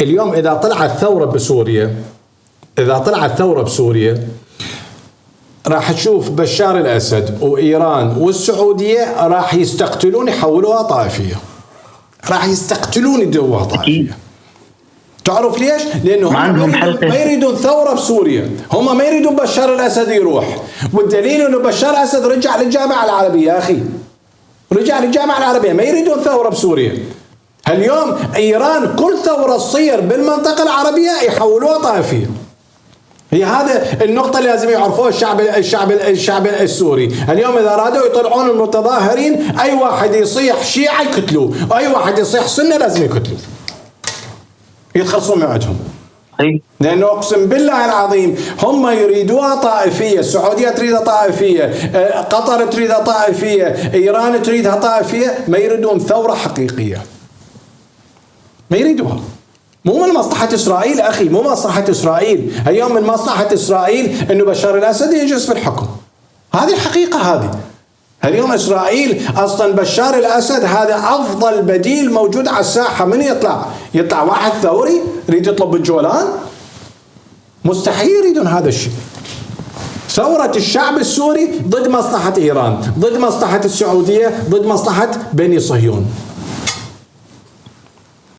اليوم إذا طلعت ثورة بسوريا راح تشوف بشار الأسد وإيران والسعودية راح يستقتلون يحولوها طائفية، راح يستقتلون يدوها طائفية. تعرف ليش؟ لأنه هم ما يريدون ثورة بسوريا، هم ما يريدون بشار الأسد يروح، والدليل أنه بشار الأسد رجع للجامعة العربية يا أخي، رجع للجامعة العربية، ما يريدون ثورة بسوريا. اليوم إيران كل ثورة تصير بالمنطقة العربية يحولوها طائفية. هي هذا النقطة اللي لازم يعرفوها الشعب السوري. اليوم إذا أرادوا يطلعون المتظاهرين أي واحد يصيح شيعة يقتلوه، وأي واحد يصيح سنة لازم يقتلوه، يتخلصون من عندهم. لأنه أقسم بالله العظيم هم يريدوها طائفية، السعودية تريدها طائفية، قطر تريدها طائفية، إيران تريدها طائفية، ما يريدون ثورة حقيقية، ما يريدوها. مو من مصلحة إسرائيل أخي، مو مصلحة إسرائيل. اليوم من مصلحة إسرائيل أنه بشار الأسد يجلس في الحكم، هذه الحقيقة. هذه اليوم إسرائيل أصلا بشار الأسد هذا أفضل بديل موجود على الساحة. من يطلع واحد ثوري يريد يطلب بالجولان؟ مستحيل يريدون هذا الشيء. ثورة الشعب السوري ضد مصلحة إيران، ضد مصلحة السعودية، ضد مصلحة بني صهيون.